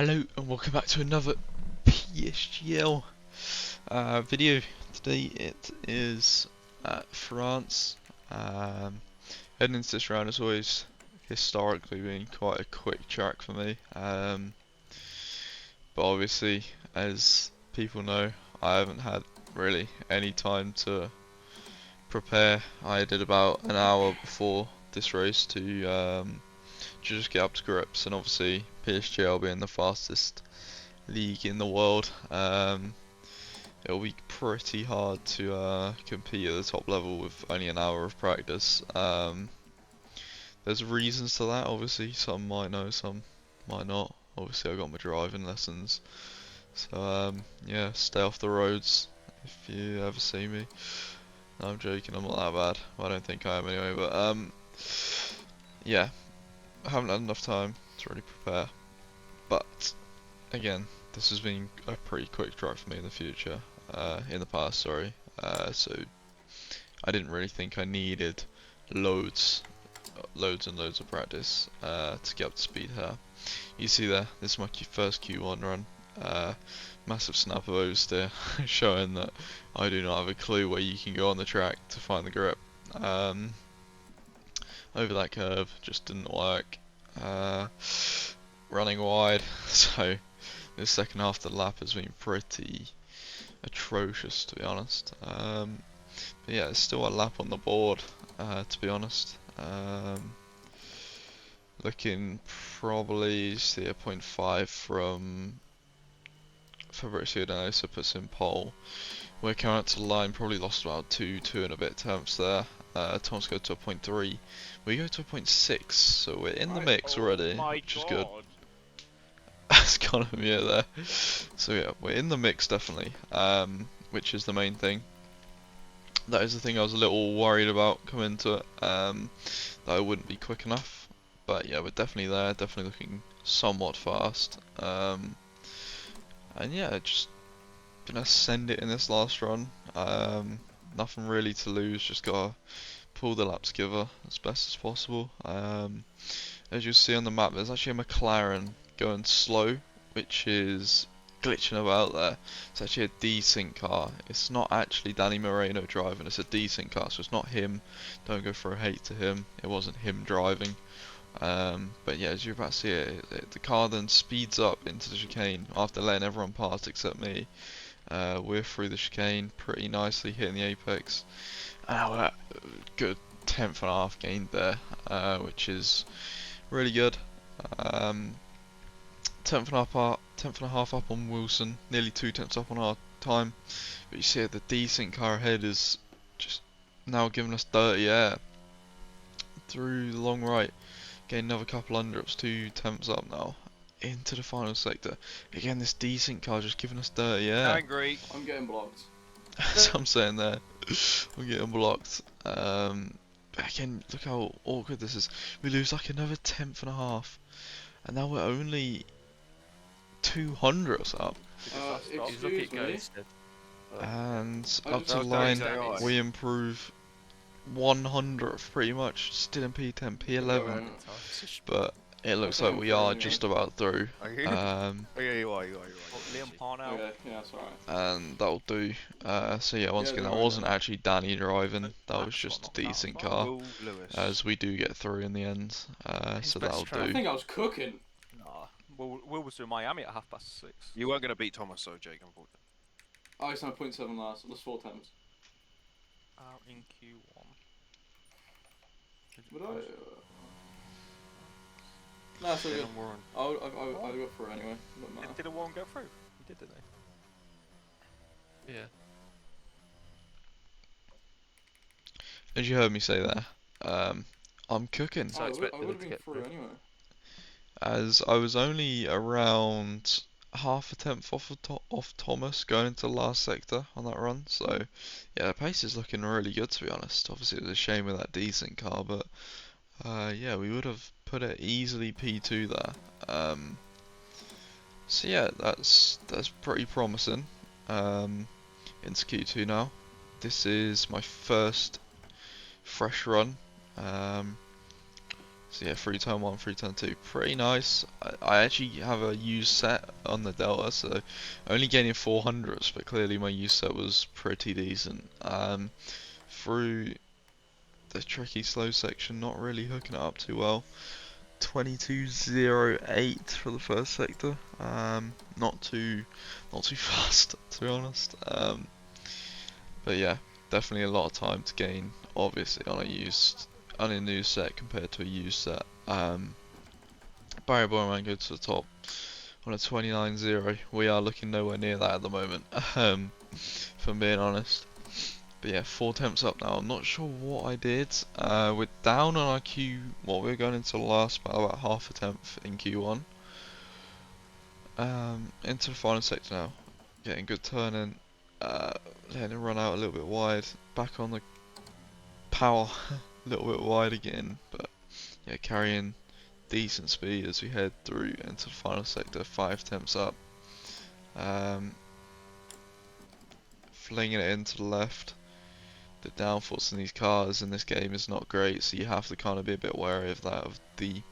Hello and welcome back to another Psgl video. Today it is France. Heading into this round has always historically been quite a quick track for me. But obviously, as people know, I haven't had really any time to prepare. I did about an hour before this race to just get up to grips, and obviously Psgl being the fastest league in the world, it'll be pretty hard to compete at the top level with only an hour of practice. There's reasons to that, obviously. Some might know, some might not. Obviously I got my driving lessons, so yeah, stay off the roads if you ever see me. No, I'm joking, I'm not that bad. Well, I don't think I am anyway, but yeah, I haven't had enough time to really prepare. But again, this has been a pretty quick track for me in the future, in the past, sorry. So I didn't really think I needed loads and loads of practice to get up to speed here. You see there, this is my first Q1 run. Massive snap of oversteer, showing that I do not have a clue where you can go on the track to find the grip. Over that curve just didn't work. Running wide, so the second half of the lap has been pretty atrocious, to be honest. But yeah, it's still a lap on the board, to be honest. Looking probably see a 0.5 from Fabrizio Danosa puts in pole. We're coming out to the line, probably lost about two and a bit tenths there. Thomas go to a 0.3. We go to a 0.6, so we're in the mix already, which is good. That's kind of yeah there. So yeah, we're in the mix definitely, which is the main thing. That is the thing I was a little worried about coming into it, that I wouldn't be quick enough. But yeah, we're definitely there, definitely looking somewhat fast. And yeah, just gonna send it in this last run. Nothing really to lose, just gotta pull the laps together as best as possible. As you'll see on the map, there's actually a McLaren going slow, which is glitching about there. It's actually a desync car. It's not actually Danny Moreno driving, it's a desync car, so it's not him. Don't go for a hate to him, it wasn't him driving. But yeah, as you're about to see it, the car then speeds up into the chicane after letting everyone pass except me. We're through the chicane pretty nicely, hitting the apex. And we're at a good 10th and a half gained there, which is really good. 10th and a half up on Wilson, nearly 2 tenths up on our time. But you see the decent car ahead is just now giving us dirty air through the long right. Gain another couple under ups, 2 tenths up now into the final sector. Again, this decent car just giving us dirty air. Angry. I'm getting blocked. So I'm saying there, I'm getting blocked. Again, look how awkward this is. We lose like another 10th and a half, and now we're only 200 up. Excuse me. And up to the line, we improve 100th pretty much. Still in P10, P11, but it looks like we are just about through. Yeah, you are. Liam Parnell. Okay, yeah, that's alright. And that'll do. So yeah, once again, that wasn't actually Danny driving, that was just a decent car, as we do get through in the end, so that'll do. I think I was cooking. Nah, Will was in Miami at 6:30. You weren't going to beat Thomas, so Jake, unfortunately. I was on 0.7 last 4 times. Out in Q1. Would I? Nah, so good. I'll go for it anyway. Doesn't matter. Did a Warren go through? He did, didn't he? Yeah. As you heard me say there, I'm cooking. So I would have been through anyway. As I was only around half a tenth off Thomas going into the last sector on that run, so yeah, the pace is looking really good, to be honest. Obviously it was a shame with that decent car, but yeah, we would have put it easily P2 there. So yeah, that's pretty promising. Into Q2 now. This is my first fresh run. So yeah, free turn 1, free turn 2, pretty nice. I actually have a used set on the Delta, so only gaining 400s, but clearly my used set was pretty decent. Through the tricky slow section, not really hooking it up too well. 22.08 for the first sector. Not too fast, to be honest. But yeah, definitely a lot of time to gain, obviously on a new set compared to a used set. Barry Boyman go to the top on a 29.0. We are looking nowhere near that at the moment, if I'm being honest. But yeah, 4 temps up now. I'm not sure what I did. We're down on our Q. Well, we're going into the last battle about half a temp in Q1. Into the final sector now. Getting good turning. Letting it run out a little bit wide. Back on the power, a little bit wide again. But yeah, carrying decent speed as we head through into the final sector. 5 temps up. Flinging it into the left. The downforce in these cars in this game is not great, so you have to kind of be a bit wary of that, of the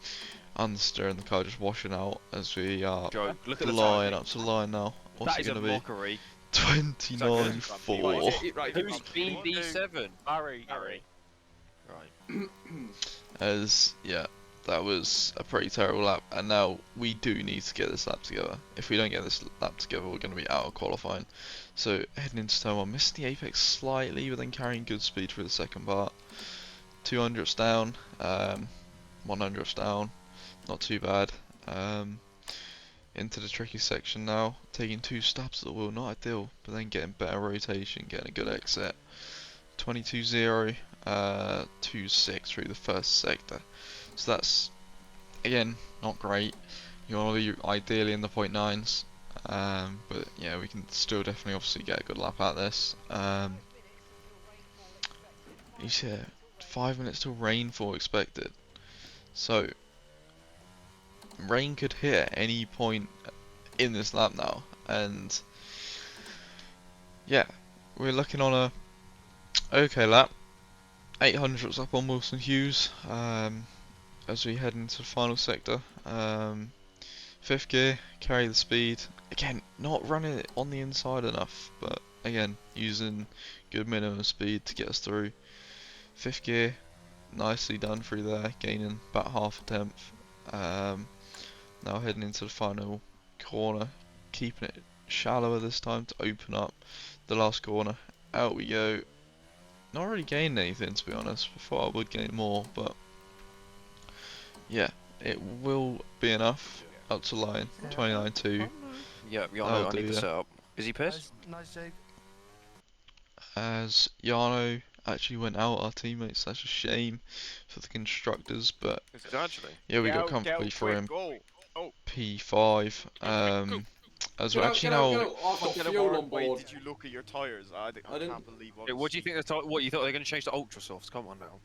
understeer in the car just washing out as we are Look at the flying timing. up to the line now. What's That it is a going to be? mockery. 29.4. Right, Who's BB7? Barry. Right. As, yeah, that was a pretty terrible lap, and now we do need to get this lap together. If we don't get this lap together, we're going to be out of qualifying. So heading into turn 1, missed the apex slightly, but then carrying good speed for the second part. 200s down, 100s down, not too bad. Into the tricky section now, taking 2 stabs at the wheel, not ideal, but then getting better rotation, getting a good exit. 22.0, 2.6 through the first sector. So that's, again, not great. You want to be ideally in the 0.9s, but yeah, we can still definitely obviously get a good lap at this. You see, 5 minutes till rainfall expected. So, rain could hit at any point in this lap now, and yeah, we're looking on a okay lap. 800s up on Wilson Hughes as we head into the final sector. 5th gear, carry the speed. Again, not running it on the inside enough, but again, using good minimum speed to get us through. 5th gear, nicely done through there, gaining about half a tenth. Now heading into the final corner, keeping it shallower this time to open up the last corner. Out we go. Not really gaining anything, to be honest. I thought I would gain more, but yeah, it will be enough. Up to line 29.2. Yeah, That'll Yano, I do, need the yeah. setup. Is he pissed? Nice, Jake. As Yano actually went out, our teammates. That's a shame for the constructors, but Is it actually? yeah, we got comfortably for him. P5. As we're actually now. I've got fuel on board. Did you look at your tyres? I didn't- can't believe what. Hey, what do you think? What you thought they're going to change to ultra softs? Come on now.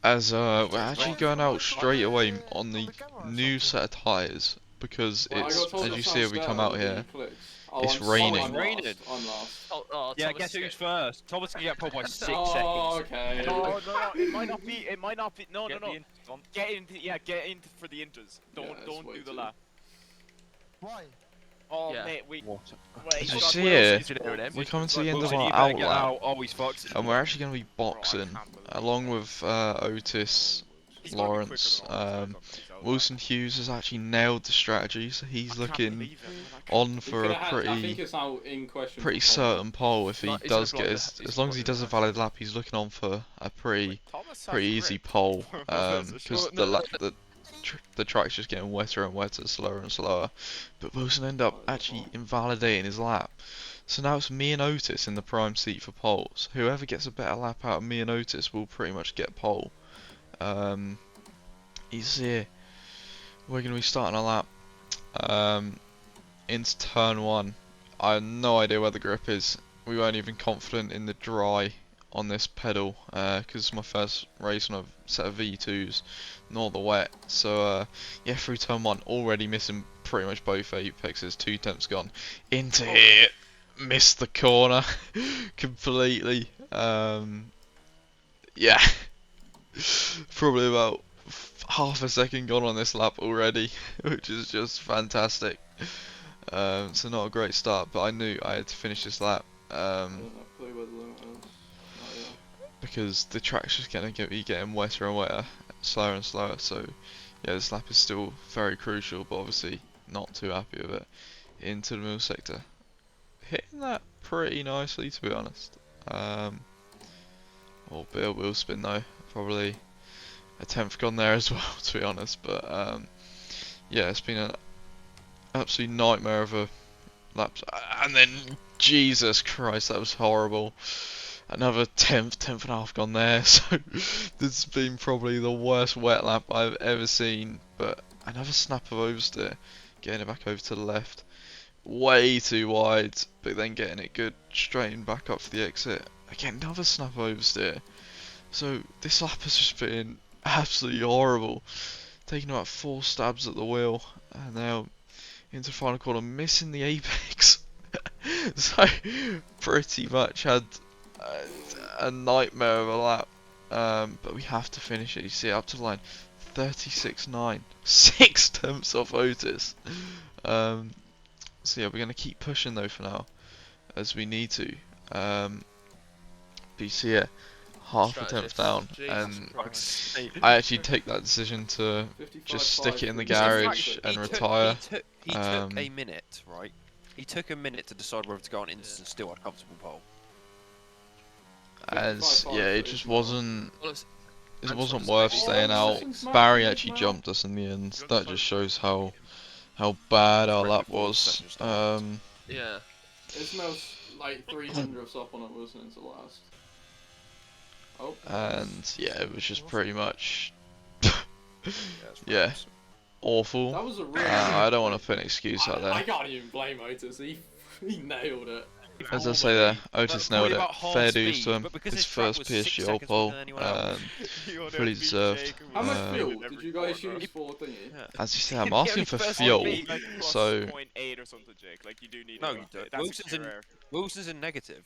As we're actually going out straight away on the new set of tyres because Well, I it's, got told as to you stand see as we still come with out the here, clicks. it's I'm raining. I'm Raining. last. I'm last. Yeah, guess who's first? Thomas can get pulled by 6 Oh, seconds. okay. No, it might not be. It might not be. No. Get in for the inters. Yeah, it's Don't way do the too- lap. Why? Oh Yeah. mate, What? As you God, see what else here, is there with them? we're coming to the end of Wilson, our you better get outlap, out. Oh, he's fucked. and we're actually going to be boxing along with Otis, Lawrence. Wilson Hughes has actually nailed the strategy, so he's looking on for a I think it's out in question. pretty for certain pole if he He's does gonna get block his, the- he's as long as he blocking does a the valid lap, he's looking on for a pretty easy pole, because the track's just getting wetter and wetter, slower and slower. But Wilson ended up actually invalidating his lap. So now it's me and Otis in the prime seat for poles. Whoever gets a better lap out of me and Otis will pretty much get pole. He's here. We're going to be starting a lap into turn 1. I have no idea where the grip is. We weren't even confident in the dry on this pedal because it's my first race on a set of V2s, nor the wet. So yeah, through turn 1, already missing pretty much both apexes. 2 temps gone into here. Missed the corner completely. Yeah, probably about half a second gone on this lap already, which is just fantastic. So not a great start, but I knew I had to finish this lap. I don't have a clue where the limit is. Oh, yeah. Because the track's just going to be getting wetter and wetter, slower and slower, so yeah, this lap is still very crucial, but obviously not too happy with it. Into the middle sector. Hitting that pretty nicely, to be honest. Albeit a wheel spin though, probably a 10th gone there as well, to be honest, but yeah, it's been an absolute nightmare of a lap, and then, Jesus Christ, that was horrible. Another 10th and a half gone there, so this has been probably the worst wet lap I've ever seen, but another snap of oversteer, getting it back over to the left, way too wide, but then getting it good, straightened back up for the exit, again another snap of oversteer, so this lap has just been absolutely horrible, taking about 4 stabs at the wheel, and now into the final corner, missing the apex, so pretty much had a nightmare of a lap, but we have to finish it. You see it up to the line, 36.9, 6 tenths off Otis. So yeah, we're gonna keep pushing though for now, as we need to. But you see it, half a tenth down, and I actually take that decision to 55, just stick it in the 5, garage and retire. He took a minute, right? He took a minute to decide whether to go on Insta and still had a comfortable pole. As yeah, it just wasn't. Well, It wasn't worth staying out. Barry actually jumped us in the end. That just shows how bad our lap was. yeah. It smells like 300 of up on it, wasn't it, to last? Oh. And yeah, it was just pretty much Yeah. yeah, awful. That was a real. I don't want to put an excuse out I there. can't even blame Otis. He nailed it. As I say there, Otis nailed it. Fair dues to him. But because His his track first was 6 PSG seconds pole. quicker than anyone else. Fully deserved. How much Um, fuel did you guys use for thingy? As you say, I'm asking for fuel. So 0.8 or something, Jake. Like you do need. No, it. you don't. That's Wilson's in- rare. Wilson's in negative.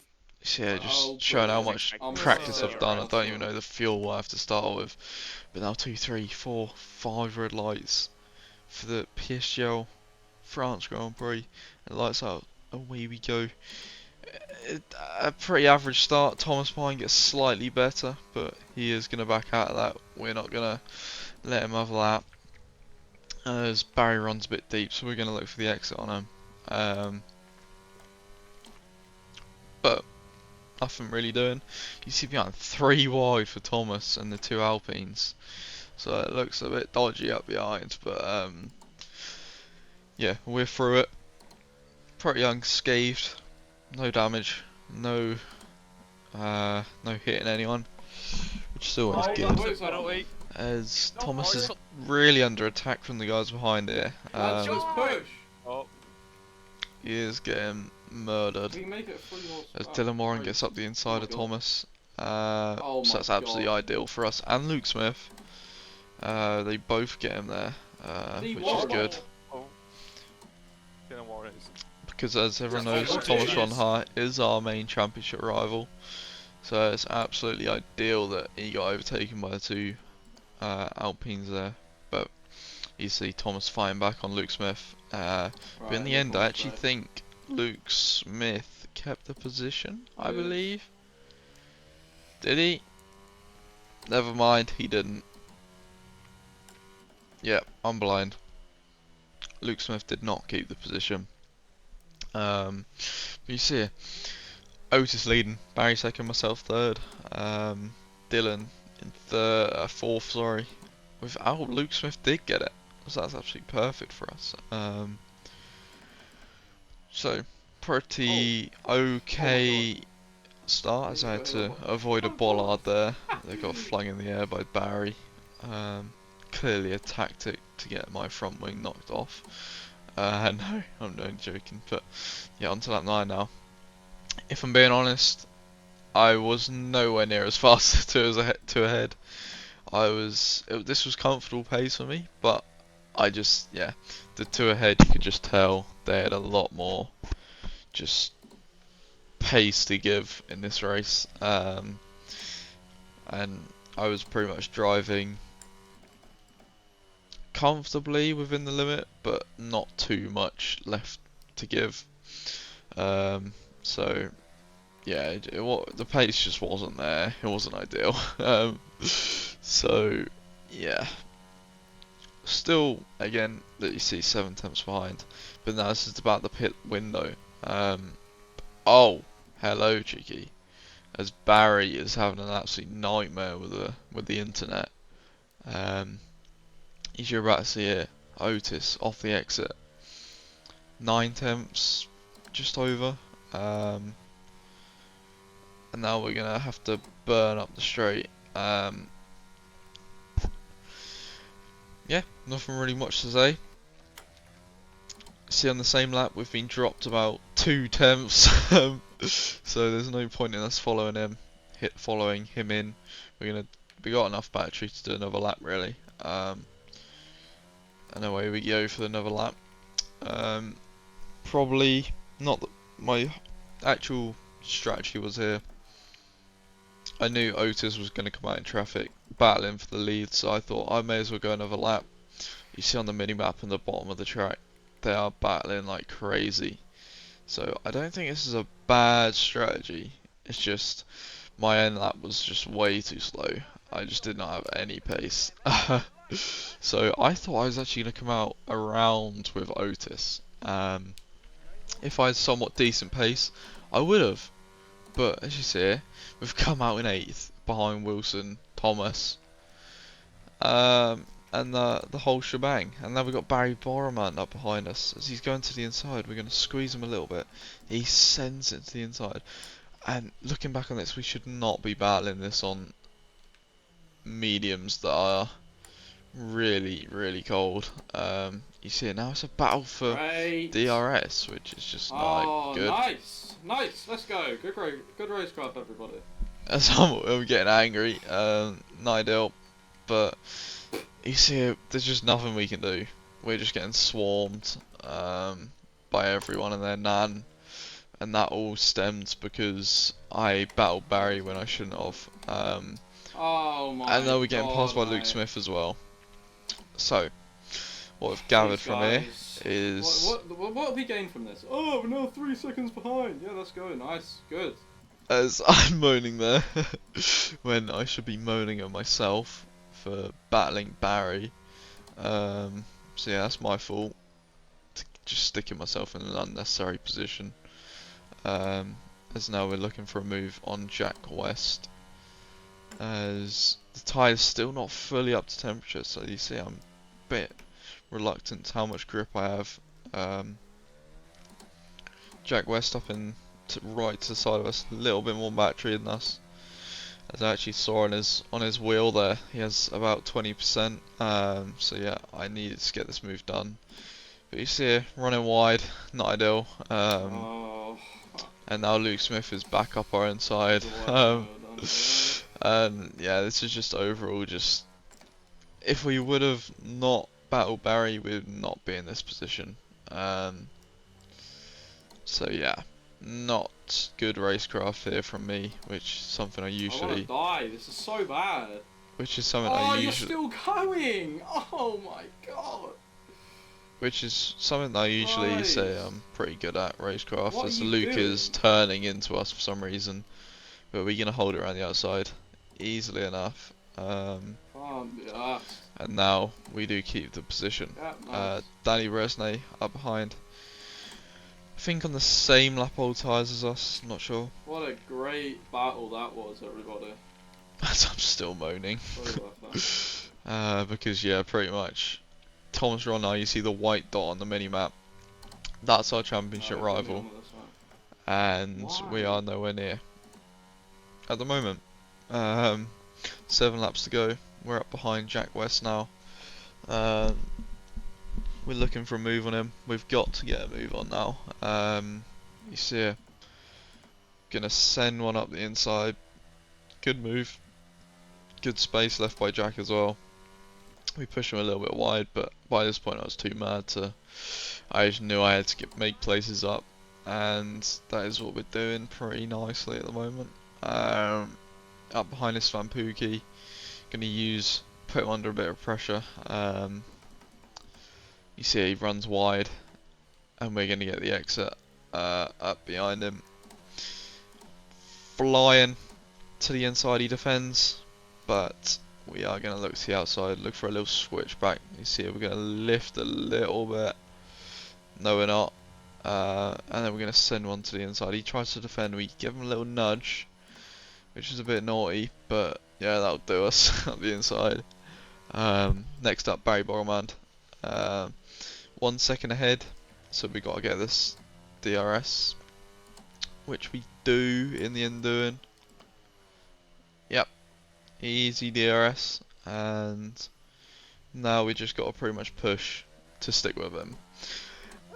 yeah, just Oh, showing how bro. much I'm practice sorry. I've done. I don't even know the fuel I have to start with. But now 2, 3, 4, 5 red lights for the Psgl France Grand Prix. And lights out, away we go. A pretty average start. Thomas Pine gets slightly better, but he is going to back out of that. We're not going to let him have that. As Barry runs a bit deep, so we're going to look for the exit on him. But nothing really doing. You see behind 3 wide for Thomas and the 2 Alpines, so it looks a bit dodgy up behind. But yeah, we're through it. Pretty unscathed. No damage, no hitting anyone, which is always good. As Thomas is really under attack from the guys behind here. Let's just push. Oh, He is getting murdered. We can make it 3 horse. As Dylan Warren gets up the inside my of God. Thomas. Oh So my that's absolutely God. ideal for us and Luke Smith. They both get him there, See, which is what? good. Dylan Warren is. Because as everyone Yeah, knows, oh, Thomas it Von is. Hart is our main championship rival. So it's absolutely ideal that he got overtaken by the 2 Alpines there. But you see Thomas fighting back on Luke Smith. But in the end, I actually think Luke Smith kept the position, I Yes. believe. Did he? Never mind, he didn't. Yeah, I'm blind. Luke Smith did not keep the position. But you see here, Otis leading, Barry second, myself third, Dylan in fourth, sorry. Without Luke Smith did get it, so that's absolutely perfect for us. So pretty okay start, as I had to avoid a bollard there. They got flung in the air by Barry. Clearly a tactic to get my front wing knocked off. No, I'm only joking, but yeah, on to lap 9 now. If I'm being honest, I was nowhere near as fast as 2 ahead. This was comfortable pace for me, but I just, yeah, the 2 ahead, you could just tell they had a lot more just pace to give in this race, and I was pretty much driving comfortably within the limit, but not too much left to give. So yeah, the pace just wasn't there. It wasn't ideal. So yeah, still again that you see 7 tenths behind, but now this is about the pit window. Oh, hello, Cheeky. As Barry is having an absolute nightmare with the internet. As you're about to see here, Otis off the exit. 9 tenths, just over. And now we're gonna have to burn up the straight. Yeah, nothing really much to say. See, on the same lap we've been dropped about 2 tenths, so there's no point in us following him in. We got enough battery to do another lap really. And away we go for another lap. Probably not that my actual strategy was here. I knew Otis was going to come out in traffic, battling for the lead, so I thought I may as well go another lap. You see on the mini-map in the bottom of the track, they are battling like crazy. So I don't think this is a bad strategy. It's just my end lap was just way too slow. I just did not have any pace. So I thought I was actually going to come out around with Otis. If I had somewhat decent pace, I would have. But as you see here, we've come out in 8th behind Wilson, Thomas, and the whole shebang. And now we've got Barry Borman up behind us. As he's going to the inside, we're going to squeeze him a little bit. He sends it to the inside. And looking back on this, we should not be battling this on mediums that are really, really cold. You see it now, it's a battle for DRS, which is just not good. Nice, let's go. Good racecraft, everybody. As I'm getting angry, not ideal, but you see, there's just nothing we can do. We're just getting swarmed by everyone and their nan, and that all stemmed because I battled Barry when I shouldn't have. Oh my and now we're getting passed by mate. Luke Smith as well. So, what we've gathered These from here guys. is... What have we gained from this? Oh, we're now 3 seconds behind. Yeah, let's go. Nice. Good. As I'm moaning there, when I should be moaning at myself for battling Barry. So yeah, that's my fault. Just sticking myself in an unnecessary position. As now we're looking for a move on Jack West. As the tyre's still not fully up to temperature, so you see I'm a bit reluctant to how much grip I have. Jack West up in right to the side of us, a little bit more battery than us. As I actually saw on his wheel there, he has about 20%. So yeah, I needed to get this move done. But you see here, running wide, not ideal. And now Luke Smith is back up our inside. And yeah, this is just overall just, if we would have not battled Barry, we would not be in this position. So yeah, not good racecraft here from me, which is something I usually... I wanna die, this is so bad. Which is something you're still going! Oh my god! Which is something that I usually say I'm pretty good at, racecraft, What as are you Luke doing? is turning into us for some reason. But we're going to hold it around the outside, easily enough. And now we do keep the position. Yeah, nice. Danny Resnay up behind. I think on the same lap old tyres as us, not sure. What a great battle that was, everybody. As I'm still moaning. Sorry about that. Because yeah, pretty much. Thomas Ron now, you see the white dot on the mini-map. That's our championship rival. And we are nowhere near. At the moment. 7 laps to go. We're up behind Jack West now. We're looking for a move on him. We've got to get a move on now. You see here. Gonna send one up the inside. Good move. Good space left by Jack as well. We push him a little bit wide, but by this point I was too mad to... I just knew I had to make places up. And that is what we're doing pretty nicely at the moment. Up behind this Van Pookie. Gonna put him under a bit of pressure. You see he runs wide, and we're going to get the exit up behind him. Flying to the inside, he defends, but we are going to look to the outside, look for a little switch back. You see we're going to lift a little bit. No, we're not. And then we're going to send one to the inside. He tries to defend, we give him a little nudge, which is a bit naughty, but yeah, that'll do us up the inside. Next up, Barry Borrowman. 1 second ahead, so we got to get this DRS, which we do in the end doing. Yep, easy DRS, and now we just got to pretty much push to stick with him.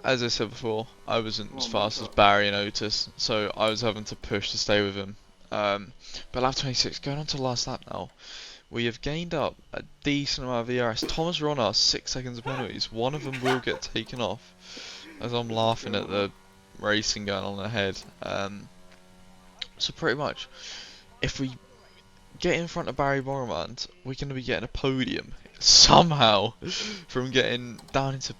As I said before, I wasn't as fast as Barry and Otis, so I was having to push to stay with him. But lap 26, going on to the last lap now, we have gained up a decent amount of DRS. Thomas are on us 6 seconds of penalties. One of them will get taken off, as I'm laughing at the racing going on ahead. So pretty much, if we get in front of Barry Borrowman, we're going to be getting a podium somehow from getting down into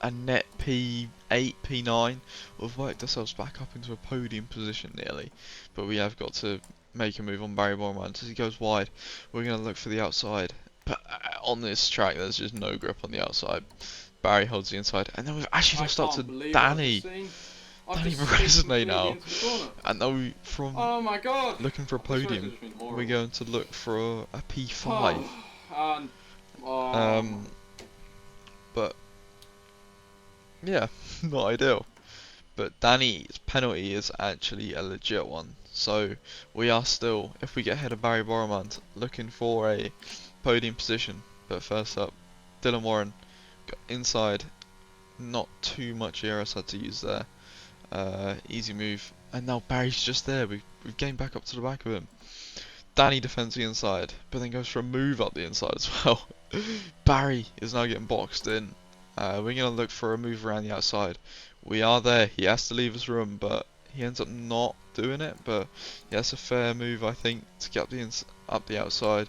a net P8, P9. We've worked ourselves back up into a podium position nearly, but we have got to make a move on Barry Borrowman as he goes wide. We're going to look for the outside, but on this track there's just no grip on the outside. Barry holds the inside, and then we've actually lost out to Danny. Danny Resnay now, and now from Oh my god! looking for a podium, we're going to look for a P5. But yeah, not ideal. But Danny's penalty is actually a legit one, so we are still, if we get ahead of Barry Borrowman, looking for a podium position. But first up, Dylan Warren got inside, not too much ERS had to use there. Easy move, and now Barry's just there. We've gained back up to the back of him. Danny defends the inside, but then goes for a move up the inside as well. Barry is now getting boxed in. We're going to look for a move around the outside. We are there. He has to leave his room, but he ends up not doing it. But yeah, it's a fair move, I think, to get up the outside.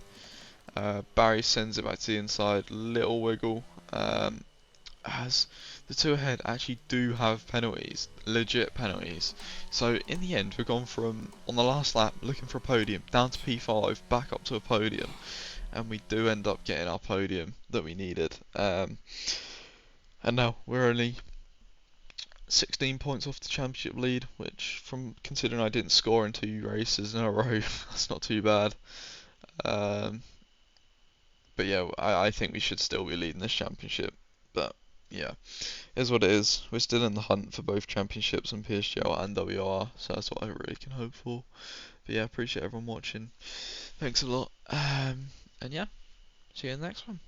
Barry sends it back to the inside. Little wiggle. As the two ahead actually do have penalties, legit penalties. So in the end, we've gone from, on the last lap, looking for a podium, down to P5, back up to a podium. And we do end up getting our podium that we needed. And now we're only 16 points off the championship lead, which, from considering I didn't score in 2 races in a row, that's not too bad. But yeah, I think we should still be leading this championship. But yeah, is what it is. We're still in the hunt for both championships and Psgl and WR, so that's what I really can hope for. But yeah, appreciate everyone watching. Thanks a lot. And yeah, see you in the next one.